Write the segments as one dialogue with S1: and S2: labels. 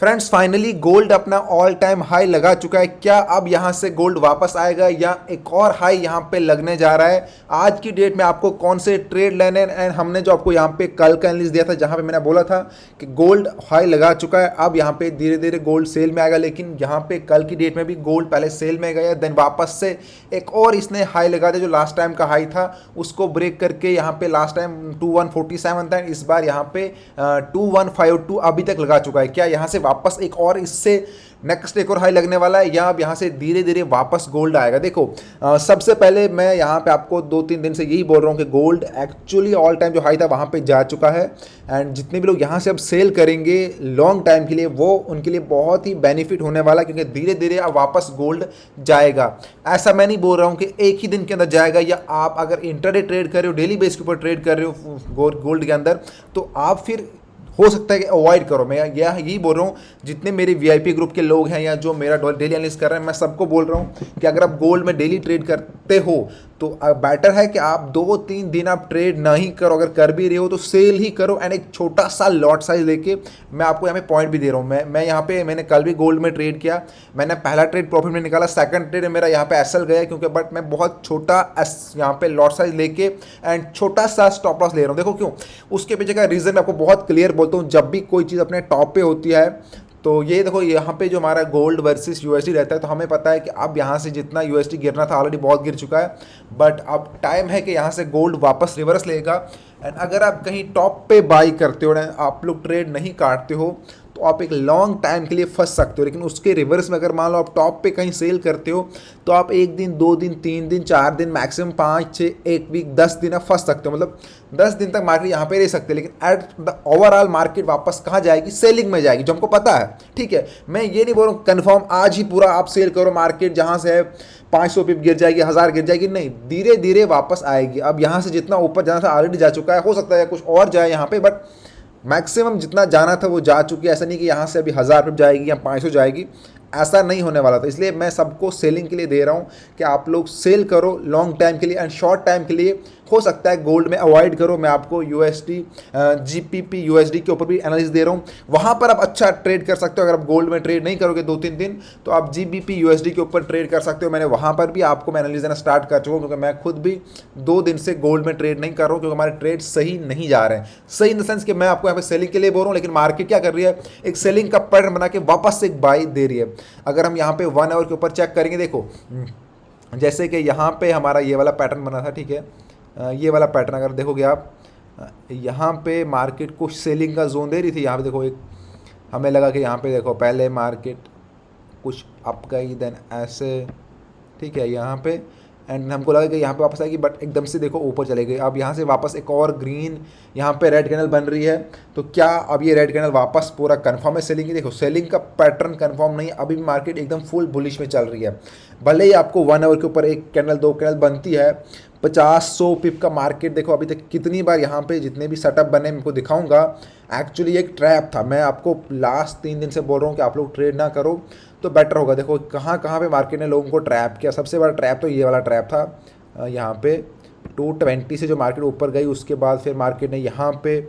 S1: Friends finally gold अपना all time high लगा चुका है। क्या अब यहां से गोल्ड वापस आएगा या एक और हाई यहां पे लगने जा रहा है? आज की डेट में आपको कौन से ट्रेड लेने एंड हमने जो आपको यहां पे कल का एनालिसिस दिया था जहां पे मैंने बोला था कि गोल्ड हाई लगा चुका है, अब यहां पे धीरे धीरे गोल्ड सेल में आएगा। लेकिन यहां पे कल की डेट में भी गोल्ड पहले सेल में गया, देन वापस से एक और इसने हाई लगा दिया जो लास्ट टाइम का हाई था उसको ब्रेक करके यहाँ पे लास्ट टाइम 2147 था, इस बार यहाँ पे 2152 अभी तक लगा चुका है। क्या यहाँ से वापस एक और इससे नेक्स्ट एक और हाई लगने वाला है या अब यहाँ से धीरे धीरे वापस गोल्ड आएगा? देखो सबसे पहले मैं यहाँ पे आपको 2-3 दिन से यही बोल रहा हूँ कि गोल्ड एक्चुअली ऑल टाइम जो हाई था वहाँ पे जा चुका है। एंड जितने भी लोग यहाँ से अब सेल करेंगे लॉन्ग टाइम के लिए वो उनके लिए बहुत ही बेनिफिट होने वाला है, क्योंकि धीरे धीरे अब वापस गोल्ड जाएगा। ऐसा मैं नहीं बोल रहा हूँ कि एक ही दिन के अंदर जाएगा, या आप अगर इंटरडे ट्रेड कर रहे हो, डेली बेस के ऊपर ट्रेड कर रहे हो गोल्ड के अंदर, तो आप फिर हो सकता है कि अवॉइड करो। मैं यही बोल रहा हूँ जितने मेरे वीआईपी ग्रुप के लोग हैं या जो मेरा डेली एनालिसिस कर रहे हैं, मैं सबको बोल रहा हूँ कि अगर आप गोल्ड में डेली ट्रेड करते हो तो बेटर है कि आप 2-3 दिन आप ट्रेड नहीं करो। अगर कर भी रहे हो तो सेल ही करो एंड एक छोटा सा लॉट साइज लेके। मैं आपको यहाँ पे पॉइंट भी दे रहा हूँ। मैं यहाँ पे मैंने कल भी गोल्ड में ट्रेड किया, मैंने पहला ट्रेड प्रॉफिट में निकाला, सेकंड ट्रेड मेरा यहाँ पे एसएल गया क्योंकि बट मैं बहुत छोटा यहाँ पे लॉट साइज लेके एंड छोटा सा स्टॉप लॉस ले रहा हूँ। देखो क्यों, उसके पीछे का रीज़न मैं आपको बहुत क्लियर बोलता हूँ। जब भी कोई चीज़ अपने टॉप पे होती है तो ये देखो यहाँ पे जो हमारा गोल्ड वर्सेस यूएसडी रहता है, तो हमें पता है कि अब यहाँ से जितना यूएसडी गिरना था ऑलरेडी बहुत गिर चुका है, बट अब टाइम है कि यहाँ से गोल्ड वापस रिवर्स लेगा। एंड अगर आप कहीं टॉप पे बाई करते हो ना, आप लोग ट्रेड नहीं काटते हो, तो आप एक लॉन्ग टाइम के लिए फंस सकते हो। लेकिन उसके रिवर्स में अगर मान लो आप टॉप पे कहीं सेल करते हो तो आप 1 दिन 2 दिन 3 दिन 4 दिन मैक्सिमम 5-6 1 वीक 10 दिन आप फंस सकते हो। मतलब 10 दिन तक मार्केट यहाँ पे रह सकते हैं, लेकिन एट द ओवरऑल मार्केट वापस कहाँ जाएगी? सेलिंग में जाएगी, जो हमको पता है। ठीक है, मैं ये नहीं बोल रहा हूँ कन्फर्म आज ही पूरा आप सेल करो, मार्केट जहाँ से है 500 पिप गिर जाएगी, 1000 गिर जाएगी, नहीं, धीरे धीरे वापस आएगी। अब यहाँ से जितना ऊपर जाना था ऑलरेडी जा चुका है, हो सकता है कुछ और जाए यहाँ पे, बट मैक्सिमम जितना जाना था वो जा चुकी है। ऐसा नहीं कि यहाँ से अभी 1000 रुपये जाएगी या 500 जाएगी, ऐसा नहीं होने वाला था। इसलिए मैं सबको सेलिंग के लिए दे रहा हूँ कि आप लोग सेल करो लॉन्ग टाइम के लिए एंड शॉर्ट टाइम के लिए हो सकता है गोल्ड में अवॉइड करो। मैं आपको यूएसडी जीपीपी यूएसडी के ऊपर भी एनालिसिस दे रहा हूँ, वहाँ पर आप अच्छा ट्रेड कर सकते हो। अगर आप गोल्ड में ट्रेड नहीं करोगे 2-3 दिन तो आप जीबीपी यूएसडी के ऊपर ट्रेड कर सकते हो। मैंने वहाँ पर भी आपको मैं एनालिसिस देना स्टार्ट कर चुका हूँ, क्योंकि मैं खुद भी 2 दिन से गोल्ड में ट्रेड नहीं कर रहा हूँ, क्योंकि हमारे ट्रेड सही नहीं जा रहे हैं। सही इन द सेंस कि मैं आपको यहाँ पे सेलिंग के लिए बोल रहा हूँ, लेकिन मार्केट क्या कर रही है, एक सेलिंग का पैटर्न बना के वापस से एक बाई दे रही है। अगर हम यहाँ पे 1 आवर के ऊपर चेक करेंगे, देखो जैसे कि यहाँ पे हमारा ये वाला पैटर्न बना था, ठीक है, ये वाला पैटर्न अगर देखोगे आप, यहाँ पे मार्केट को सेलिंग का जोन दे रही थी। यहाँ पे देखो एक हमें लगा कि यहाँ पे देखो पहले मार्केट कुछ अप गई, देन ऐसे, ठीक है, यहाँ पे एंड हमको लगा कि यहाँ पे वापस आएगी, बट एकदम से देखो ऊपर चले गई। अब यहाँ से वापस एक और ग्रीन यहाँ पे रेड कैंडल बन रही है, तो क्या अब ये रेड कैंडल वापस पूरा कंफर्म है सेलिंग की? देखो सेलिंग का पैटर्न कंफर्म नहीं है, अभी भी मार्केट एकदम फुल बुलिश में चल रही है। भले ही आपको 1 आवर के ऊपर एक कैंडल 2 कैंडल बनती है, 50-100 पिप का मार्केट देखो अभी तक कितनी बार यहाँ पे जितने भी सेटअप बने मैं आपको दिखाऊंगा। एक्चुअली एक ट्रैप था, मैं आपको लास्ट 3 दिन से बोल रहा हूँ कि आप लोग ट्रेड ना करो तो बेटर होगा। देखो कहाँ कहाँ पे मार्केट ने लोगों को ट्रैप किया। सबसे बड़ा ट्रैप तो ये वाला ट्रैप था, यहाँ पे 220 से जो मार्केट ऊपर गई, उसके बाद फिर मार्केट ने यहाँ पे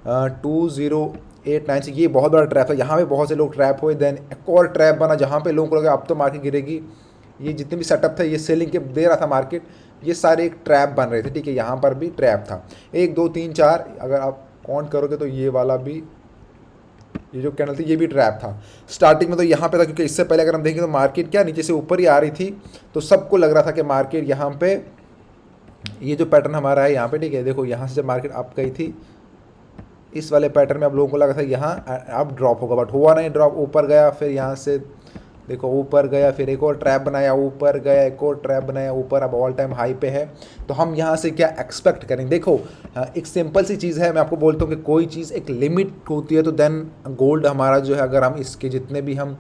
S1: 2089 से, ये बहुत बड़ा ट्रैप था, यहाँ पे बहुत से लोग ट्रैप हुए। देन एक और ट्रैप बना जहाँ पे लोगों को लगा अब तो मार्केट गिरेगी। ये जितने भी सेटअप था ये सेलिंग के दे रहा था मार्केट, ये सारे एक ट्रैप बन रहे थे। ठीक है, यहाँ पर भी ट्रैप था 1 2 3 4, अगर आप काउंट करोगे तो ये वाला भी, ये जो कैंडल थी ये भी ट्रैप था। स्टार्टिंग में तो यहाँ पे था, क्योंकि इससे पहले अगर हम देखें तो मार्केट क्या नीचे से ऊपर ही आ रही थी, तो सबको लग रहा था कि मार्केट यहाँ पे ये जो पैटर्न हमारा है यहाँ पे, ठीक है, देखो यहाँ से जब मार्केट अप गई थी इस वाले पैटर्न में, अब लोगों को लगा था यहाँ अब ड्रॉप होगा, बट हुआ नहीं ड्रॉप। ऊपर गया, फिर यहाँ से देखो ऊपर गया, फिर एक और ट्रैप बनाया, ऊपर गया, एक और ट्रैप बनाया ऊपर, अब ऑल टाइम हाई पे है। तो हम यहाँ से क्या एक्सपेक्ट करें? देखो एक सिंपल सी चीज़ है, मैं आपको बोलता हूँ कि कोई चीज़ एक लिमिट होती है, तो देन गोल्ड हमारा जो है, अगर हम इसके जितने भी हम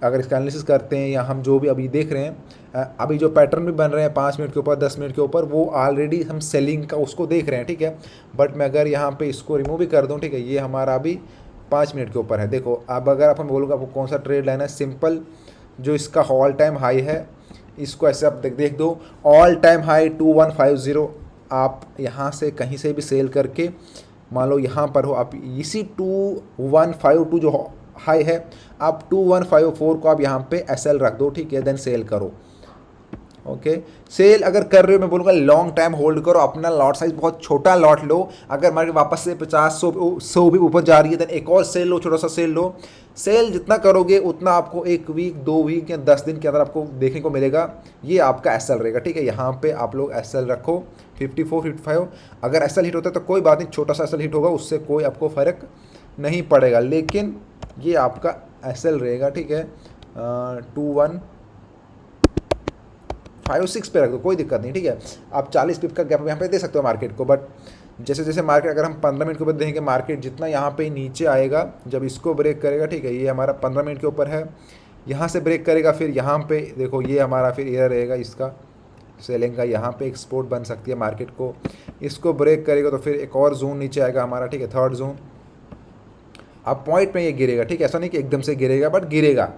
S1: अगर इसका एनालिसिस करते हैं या हम जो भी अभी देख रहे हैं, अभी जो पैटर्न भी बन रहे हैं 5 मिनट के ऊपर 10 मिनट के ऊपर, वो ऑलरेडी हम सेलिंग का उसको देख रहे हैं। ठीक है, बट मैं अगर यहाँ पे इसको रिमूव भी कर दूँ, ठीक है, ये हमारा अभी 5 मिनट के ऊपर है। देखो अब अगर आप हम बोलूँगा आपको कौन सा ट्रेड लेना है, सिंपल जो इसका ऑल टाइम हाई है इसको ऐसे आप देख दो, ऑल टाइम हाई 2150, आप यहाँ से कहीं से भी सेल करके मान लो यहाँ पर हो, आप इसी 2152 जो हाई है, आप 2154 को आप यहाँ पे SL रख दो, ठीक है, देन सेल करो। ओके सेल अगर कर रहे हो, मैं बोलूँगा लॉन्ग टाइम होल्ड करो, अपना लॉट साइज बहुत छोटा लॉट लो। अगर मार्केट वापस से 50-100 भी ऊपर जा रही है, देन एक और सेल लो, छोटा सा सेल लो। सेल जितना करोगे उतना आपको 1 वीक 2 वीक या 10 दिन के अंदर आपको देखने को मिलेगा। ये आपका SL रहेगा, ठीक है। यहाँ पे आप लोग SL रखो 54 55। अगर SL हिट होता है तो कोई बात नहीं, छोटा सा SL हिट होगा, उससे कोई आपको फ़र्क नहीं पड़ेगा, लेकिन ये आपका SL रहेगा, ठीक है। 2156 पे रख दो, कोई दिक्कत नहीं, ठीक है। आप 40 पिप का गैप यहाँ पे दे सकते हो मार्केट को, बट जैसे जैसे मार्केट, अगर हम 15 मिनट के ऊपर देखेंगे, मार्केट जितना यहाँ पे नीचे आएगा, जब इसको ब्रेक करेगा, ठीक है, ये हमारा 15 मिनट के ऊपर है, यहाँ से ब्रेक करेगा, फिर यहाँ पे देखो ये हमारा फिर एरिया रहेगा इसका सेलिंग का, यहाँ पे एक सपोर्ट बन सकती है मार्केट को, इसको ब्रेक करेगा तो फिर एक और जोन नीचे आएगा हमारा, ठीक है, थर्ड जोन। अब पॉइंट में ये गिरेगा, ठीक है, ऐसा नहीं कि एकदम से गिरेगा, बट गिरेगा,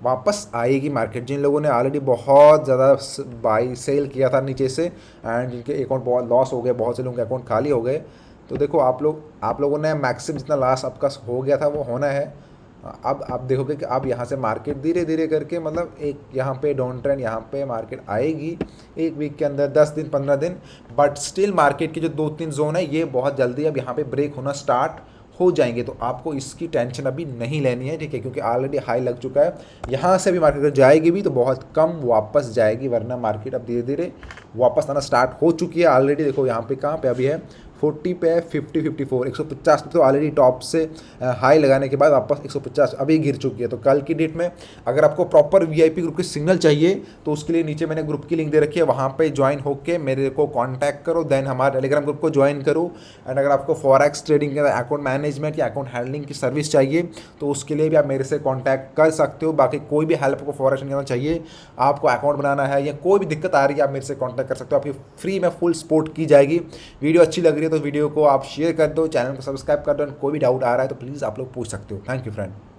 S1: वापस आएगी मार्केट। जिन लोगों ने ऑलरेडी बहुत ज़्यादा बाई सेल किया था नीचे से, एंड जिनके अकाउंट बहुत लॉस हो गए, बहुत से लोगों के अकाउंट खाली हो गए, तो देखो आप लोगों ने मैक्सिमम जितना लॉस आपका हो गया था वो होना है। अब आप देखोगे कि अब यहाँ से मार्केट धीरे धीरे करके, मतलब एक यहाँ पे डाउन ट्रेंड, यहाँ पे मार्केट आएगी 1 वीक के अंदर, 10 दिन 15 दिन, बट स्टिल मार्केट की जो 2-3 जोन है ये बहुत जल्दी अब यहाँ पे ब्रेक होना स्टार्ट हो जाएंगे। तो आपको इसकी टेंशन अभी नहीं लेनी है, ठीक है, क्योंकि ऑलरेडी हाई लग चुका है। यहाँ से भी मार्केट अगर जाएगी भी तो बहुत कम वापस जाएगी, वरना मार्केट अब धीरे धीरे वापस आना स्टार्ट हो चुकी है ऑलरेडी। देखो यहाँ पे कहाँ पे अभी है, 40 पे, 50 54 150 पे, तो ऑलरेडी टॉप से हाई लगाने के बाद वापस 150 अभी गिर चुकी है। तो कल की डेट में अगर आपको प्रॉपर VIP ग्रुप की सिग्नल चाहिए तो उसके लिए नीचे मैंने ग्रुप की लिंक दे रखी है, वहाँ पे ज्वाइन होके मेरे को कांटेक्ट करो, देन हमारे टेलीग्राम ग्रुप को ज्वाइन करो। एंड अगर आपको फॉरेक्स ट्रेडिंग के अकाउंट मैनेजमेंट या अकाउंट हैंडलिंग की सर्विस चाहिए तो उसके लिए भी आप मेरे से कॉन्टैक्ट कर सकते हो। बाकी कोई भी हेल्प आपको फॉरेक्स करना चाहिए, आपको अकाउंट बनाना है या कोई भी दिक्कत आ रही है, आप मेरे से कॉन्टैक्ट कर सकते हो, आपकी फ्री में फुल सपोर्ट की जाएगी। वीडियो अच्छी लग रही है तो वीडियो को आप शेयर कर दो, चैनल को सब्सक्राइब कर दो, कोई भी डाउट आ रहा है तो प्लीज़ आप लोग पूछ सकते हो। Thank you friend.